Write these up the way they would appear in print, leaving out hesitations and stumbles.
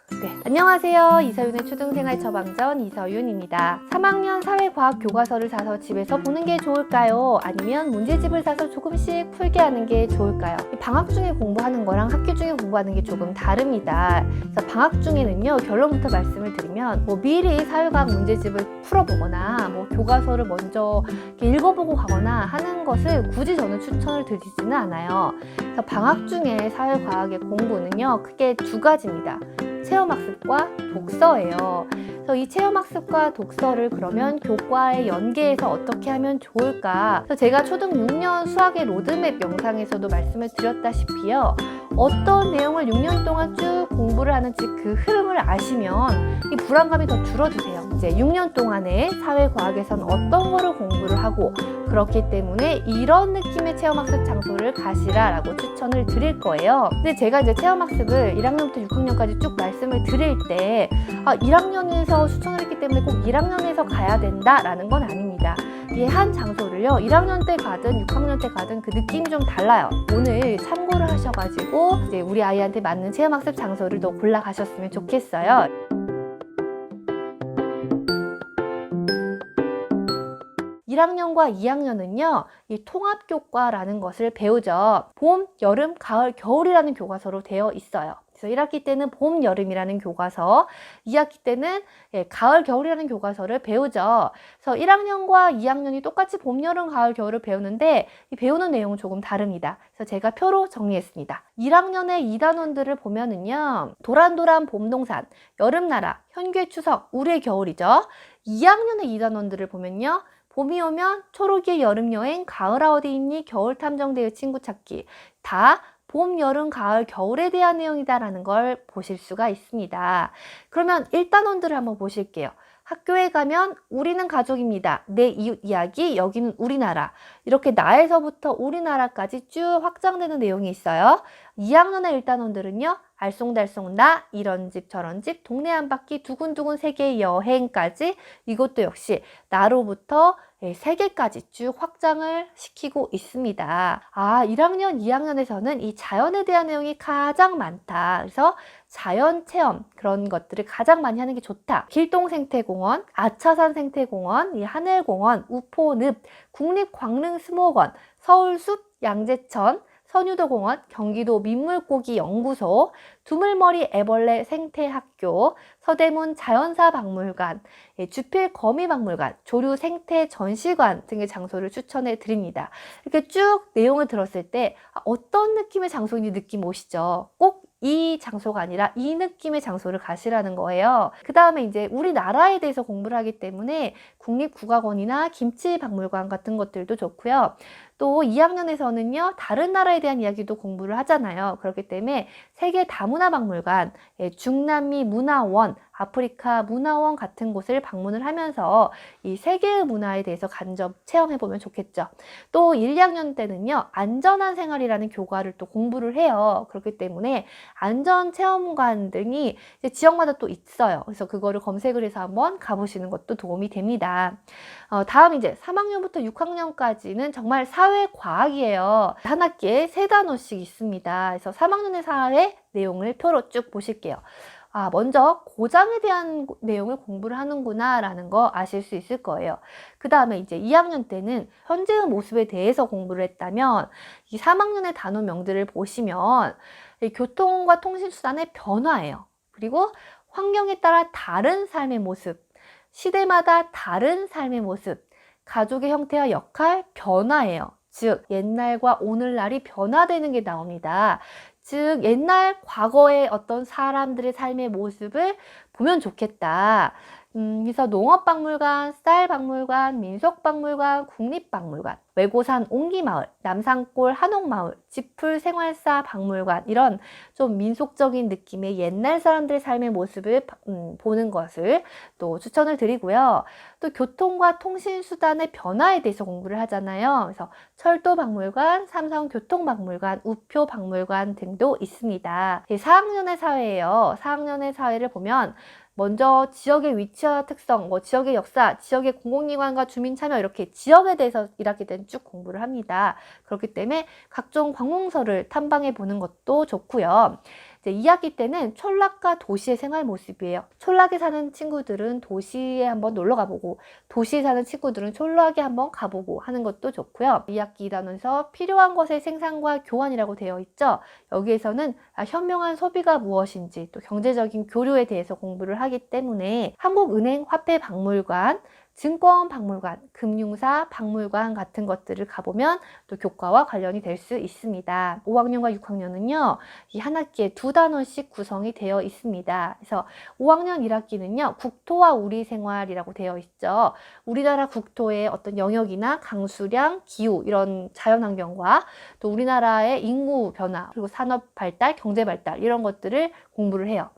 네, 안녕하세요. 이서윤의 초등생활 처방전 이서윤입니다. 3학년 사회과학 교과서를 사서 집에서 보는 게 좋을까요? 아니면 문제집을 사서 조금씩 풀게 하는 게 좋을까요? 방학 중에 공부하는 거랑 학기 중에 공부하는 게 조금 다릅니다. 그래서 방학 중에는요, 결론부터 말씀을 드리면 미리 사회과학 문제집을 풀어보거나 교과서를 먼저 읽어보고 가거나 하는 것을 굳이 저는 추천을 드리지는 않아요. 그래서 방학 중에 사회과학의 공부는요, 크게 두 가지입니다. 체험학습과 독서예요. 그래서 이 체험학습과 독서를 그러면 교과에 연계해서 어떻게 하면 좋을까? 그래서 제가 초등 6년 수학의 로드맵 영상에서도 말씀을 드렸다시피요. 어떤 내용을 6년 동안 쭉 공부를 하는지 그 흐름을 아시면 이 불안감이 더 줄어드세요. 이제 6년 동안에 사회과학에서는 어떤 거를 공부를 하고 그렇기 때문에 이런 느낌의 체험학습 장소를 가시라라고 추천을 드릴 거예요. 근데 제가 이제 체험학습을 1학년부터 6학년까지 쭉 말씀을 드릴 때 1학년에서 추천을 했기 때문에 꼭 1학년에서 가야 된다라는 건 아닙니다. 이 한 장소를요, 1학년 때 가든 6학년 때 가든 그 느낌이 좀 달라요. 오늘 참고를 하셔가지고 이제 우리 아이한테 맞는 체험학습 장소를 더 골라 가셨으면 좋겠어요. 1학년과 2학년은요, 이 통합교과라는 것을 배우죠. 봄, 여름, 가을, 겨울이라는 교과서로 되어 있어요. 그래서 1학기 때는 봄, 여름이라는 교과서, 2학기 때는 가을, 겨울이라는 교과서를 배우죠. 그래서 1학년과 2학년이 똑같이 봄, 여름, 가을, 겨울을 배우는데 이 배우는 내용은 조금 다릅니다. 그래서 제가 표로 정리했습니다. 1학년의 2단원들을 보면은요, 도란도란 봄동산, 여름나라, 현괴 추석, 우리의 겨울이죠. 2학년의 2단원들을 보면요, 봄이 오면 초록이의 여름여행, 가을아 어디 있니, 겨울탐정대의 친구 찾기. 다 봄, 여름, 가을, 겨울에 대한 내용이다라는 걸 보실 수가 있습니다. 그러면 1단원들을 한번 보실게요. 학교에 가면 우리는 가족입니다. 내 이웃 이야기, 여기는 우리나라. 이렇게 나에서부터 우리나라까지 쭉 확장되는 내용이 있어요. 2학년의 1단원들은요. 알쏭달쏭 나, 이런 집 저런 집, 동네 한 바퀴, 두근두근 세계의 여행까지 이것도 역시 나로부터 세계까지 쭉 확장을 시키고 있습니다. 1학년, 2학년에서는 이 자연에 대한 내용이 가장 많다. 그래서 자연 체험 그런 것들을 가장 많이 하는 게 좋다. 길동생태공원, 아차산 생태공원, 이 하늘공원, 우포늪, 국립광릉수목원, 서울숲, 양재천, 선유도공원, 경기도 민물고기 연구소, 두물머리 애벌레 생태학교, 서대문 자연사박물관, 주필거미박물관, 조류 생태 전시관 등의 장소를 추천해 드립니다. 이렇게 쭉 내용을 들었을 때 어떤 느낌의 장소인지 느낌 오시죠? 꼭 이 장소가 아니라 이 느낌의 장소를 가시라는 거예요. 그 다음에 이제 우리나라에 대해서 공부를 하기 때문에 국립국악원이나 김치박물관 같은 것들도 좋고요. 또 2학년에서는요, 다른 나라에 대한 이야기도 공부를 하잖아요. 그렇기 때문에 세계 다문화박물관, 중남미 문화원, 아프리카 문화원 같은 곳을 방문을 하면서 이 세계의 문화에 대해서 간접 체험해보면 좋겠죠. 또 1, 2학년 때는요, 안전한 생활이라는 교과를 또 공부를 해요. 그렇기 때문에 안전체험관 등이 이제 지역마다 또 있어요. 그래서 그거를 검색을 해서 한번 가보시는 것도 도움이 됩니다. 다음 이제 3학년부터 6학년까지는 정말 사회과학이에요. 한 학기에 3단원씩 있습니다. 그래서 3학년의 사회 내용을 표로 쭉 보실게요. 먼저 고장에 대한 내용을 공부를 하는구나 라는 거 아실 수 있을 거예요. 그 다음에 이제 2학년 때는 현재의 모습에 대해서 공부를 했다면 이 3학년의 단원명들을 보시면 교통과 통신수단의 변화예요. 그리고 환경에 따라 다른 삶의 모습, 시대마다 다른 삶의 모습, 가족의 형태와 역할, 변화예요. 즉 옛날과 오늘날이 변화되는 게 나옵니다. 즉 옛날 과거의 어떤 사람들의 삶의 모습을 보면 좋겠다. 그래서 농업박물관, 쌀박물관, 민속박물관, 국립박물관, 외고산 옹기마을, 남산골 한옥마을, 지풀 생활사 박물관 이런 좀 민속적인 느낌의 옛날 사람들의 삶의 모습을 보는 것을 또 추천을 드리고요. 또 교통과 통신수단의 변화에 대해서 공부를 하잖아요. 그래서 철도박물관, 삼성교통박물관, 우표박물관 등도 있습니다. 4학년의 사회예요. 4학년의 사회를 보면 먼저 지역의 위치와 특성, 지역의 역사, 지역의 공공기관과 주민참여 이렇게 지역에 대해서 1학기 때는 쭉 공부를 합니다. 그렇기 때문에 각종 관공서를 탐방해 보는 것도 좋고요. 이제 2학기 때는 촌락과 도시의 생활 모습이에요. 촌락에 사는 친구들은 도시에 한번 놀러 가보고, 도시에 사는 친구들은 촌락에 한번 가보고 하는 것도 좋고요. 2학기 2단원에서 필요한 것의 생산과 교환이라고 되어 있죠. 여기에서는 현명한 소비가 무엇인지, 또 경제적인 교류에 대해서 공부를 하기 때문에 한국은행 화폐박물관, 증권박물관, 금융사 박물관 같은 것들을 가보면 또 교과와 관련이 될 수 있습니다. 5학년과 6학년은요, 이 한 학기에 2단원씩 구성이 되어 있습니다. 그래서 5학년 1학기는요, 국토와 우리 생활이라고 되어 있죠. 우리나라 국토의 어떤 영역이나 강수량, 기후 이런 자연환경과 또 우리나라의 인구 변화, 그리고 산업 발달, 경제 발달 이런 것들을 공부를 해요.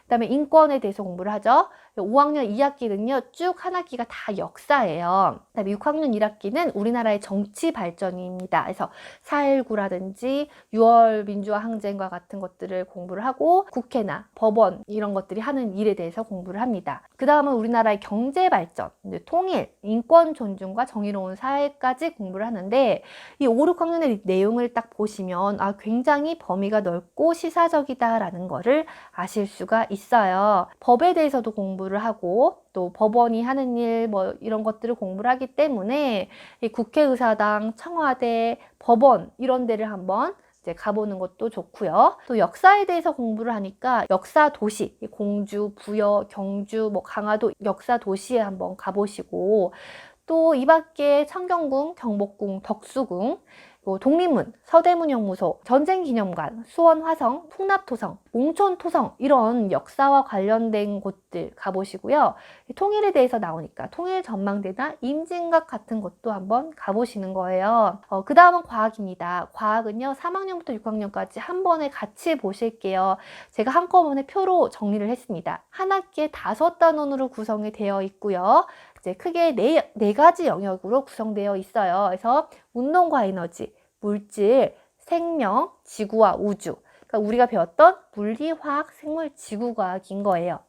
그 다음에 인권에 대해서 공부를 하죠. 5학년 2학기는요, 쭉 한 학기가 다 역사예요. 그 다음에 6학년 1학기는 우리나라의 정치 발전입니다. 그래서 4.19라든지 6월 민주화 항쟁과 같은 것들을 공부를 하고, 국회나 법원 이런 것들이 하는 일에 대해서 공부를 합니다. 그 다음은 우리나라의 경제 발전, 통일, 인권 존중과 정의로운 사회까지 공부를 하는데, 이 5, 6학년의 내용을 딱 보시면 굉장히 범위가 넓고 시사적이다라는 거를 아실 수가 있어요. 법에 대해서도 공부를 하고, 또 법원이 하는 일 이런 것들을 공부를 하기 때문에 이 국회의사당, 청와대, 법원 이런 데를 한번 이제 가보는 것도 좋고요. 또 역사에 대해서 공부를 하니까 역사 도시, 공주, 부여, 경주, 강화도 역사 도시에 한번 가보시고, 또 이 밖에 창경궁, 경복궁, 덕수궁, 독립문, 서대문연구소, 전쟁기념관, 수원화성, 풍납토성, 몽촌토성 이런 역사와 관련된 곳들 가보시고요. 통일에 대해서 나오니까 통일전망대나 임진각 같은 곳도 한번 가보시는 거예요. 그 다음은 과학입니다. 과학은요, 3학년부터 6학년까지 한 번에 같이 보실게요. 제가 한꺼번에 표로 정리를 했습니다. 한 학기에 5단원으로 구성이 되어 있고요. 이제 크게 네 가지 영역으로 구성되어 있어요. 그래서 운동과 에너지, 물질, 생명, 지구와 우주. 그러니까 우리가 배웠던 물리, 화학, 생물, 지구과학인 거예요.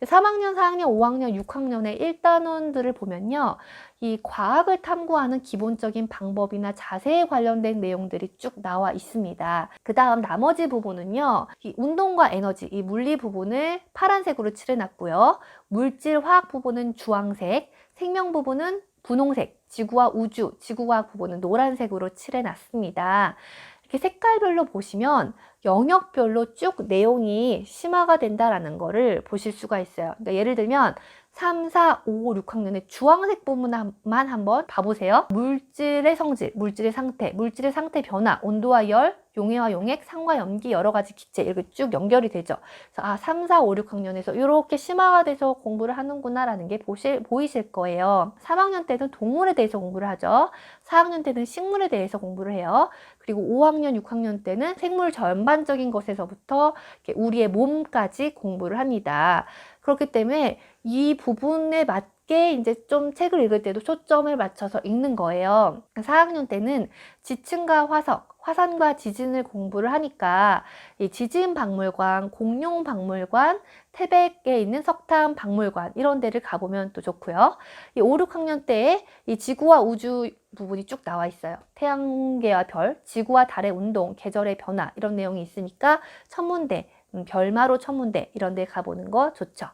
3학년, 4학년, 5학년, 6학년의 1단원들을 보면요, 이 과학을 탐구하는 기본적인 방법이나 자세에 관련된 내용들이 쭉 나와 있습니다. 그 다음 나머지 부분은요, 이 운동과 에너지, 이 물리 부분을 파란색으로 칠해놨고요. 물질, 화학 부분은 주황색, 생명 부분은 분홍색, 지구와 우주, 지구과학 부분은 노란색으로 칠해놨습니다. 이렇게 색깔별로 보시면 영역별로 쭉 내용이 심화가 된다라는 거를 보실 수가 있어요. 그러니까 예를 들면 3, 4, 5, 6학년의 주황색 부분만 한번 봐보세요. 물질의 성질, 물질의 상태 변화, 온도와 열, 용해와 용액, 상과 염기, 여러 가지 기체 이렇게 쭉 연결이 되죠. 그래서 3, 4, 5, 6학년에서 이렇게 심화가 돼서 공부를 하는구나 라는 게 보이실 거예요. 3학년 때는 동물에 대해서 공부를 하죠. 4학년 때는 식물에 대해서 공부를 해요. 그리고 5학년, 6학년 때는 생물 전반적인 것에서부터 우리의 몸까지 공부를 합니다. 그렇기 때문에 이 부분에 맞게 이제 좀 책을 읽을 때도 초점을 맞춰서 읽는 거예요. 4학년 때는 지층과 화석, 화산과 지진을 공부를 하니까 이 지진박물관, 공룡박물관, 태백에 있는 석탄박물관 이런 데를 가보면 또 좋고요. 이 5, 6학년 때에 이 지구와 우주 부분이 쭉 나와 있어요. 태양계와 별, 지구와 달의 운동, 계절의 변화 이런 내용이 있으니까 천문대, 별마로 천문대 이런 데 가보는 거 좋죠.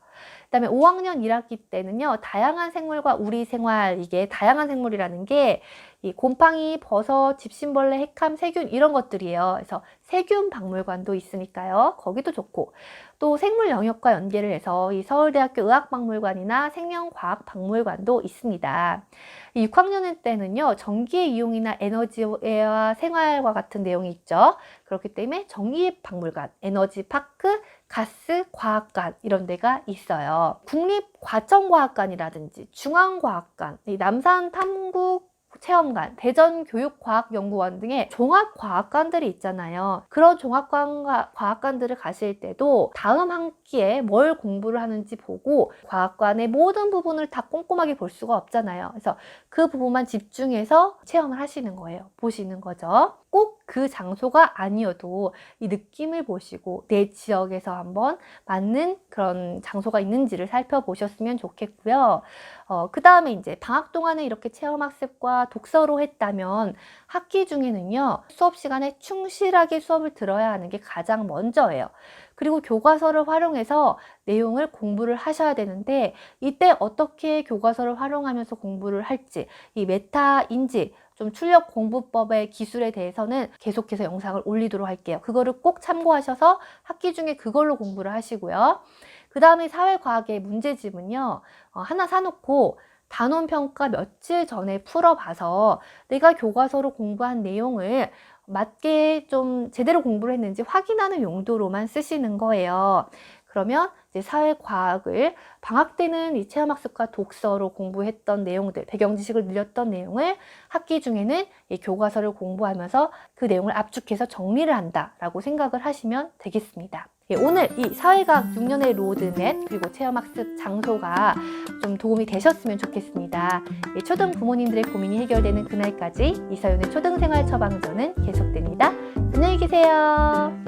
그 다음에 5학년 1학기 때는요, 다양한 생물과 우리 생활, 이게 다양한 생물이라는 게 이 곰팡이, 버섯, 집신벌레, 핵함, 세균 이런 것들이에요. 그래서 세균 박물관도 있으니까요. 거기도 좋고, 또 생물 영역과 연계를 해서 이 서울대학교 의학박물관이나 생명과학박물관도 있습니다. 6학년 때는요, 전기의 이용이나 에너지와 생활과 같은 내용이 있죠. 그렇기 때문에 전기박물관, 에너지파크, 가스과학관 이런 데가 있어요. 국립과천과학관이라든지 중앙과학관, 남산탐구 체험관, 대전교육과학연구원 등의 종합과학관들이 있잖아요. 그런 종합과학관들을 가실 때도 다음 한 기에 뭘 공부를 하는지 보고 과학관의 모든 부분을 다 꼼꼼하게 볼 수가 없잖아요. 그래서 그 부분만 집중해서 체험을 하시는 거예요. 보시는 거죠. 꼭 그 장소가 아니어도 이 느낌을 보시고 내 지역에서 한번 맞는 그런 장소가 있는지를 살펴보셨으면 좋겠고요. 그 다음에 이제 방학 동안에 이렇게 체험학습과 독서로 했다면 학기 중에는요, 수업 시간에 충실하게 수업을 들어야 하는 게 가장 먼저예요. 그리고 교과서를 활용해서 내용을 공부를 하셔야 되는데, 이때 어떻게 교과서를 활용하면서 공부를 할지, 이 메타 인지, 좀 출력 공부법의 기술에 대해서는 계속해서 영상을 올리도록 할게요. 그거를 꼭 참고하셔서 학기 중에 그걸로 공부를 하시고요. 그 다음에 사회과학의 문제집은요, 하나 사놓고 단원평가 며칠 전에 풀어봐서 내가 교과서로 공부한 내용을 맞게 좀 제대로 공부를 했는지 확인하는 용도로만 쓰시는 거예요. 그러면 이제 사회과학을 방학 때는 이 체험학습과 독서로 공부했던 내용들, 배경지식을 늘렸던 내용을 학기 중에는 이 교과서를 공부하면서 그 내용을 압축해서 정리를 한다라고 생각을 하시면 되겠습니다. 오늘 이 사회과학 6년의 로드맵 그리고 체험학습 장소가 좀 도움이 되셨으면 좋겠습니다. 초등 부모님들의 고민이 해결되는 그날까지 이서연의 초등생활 처방전은 계속됩니다. 안녕히 계세요.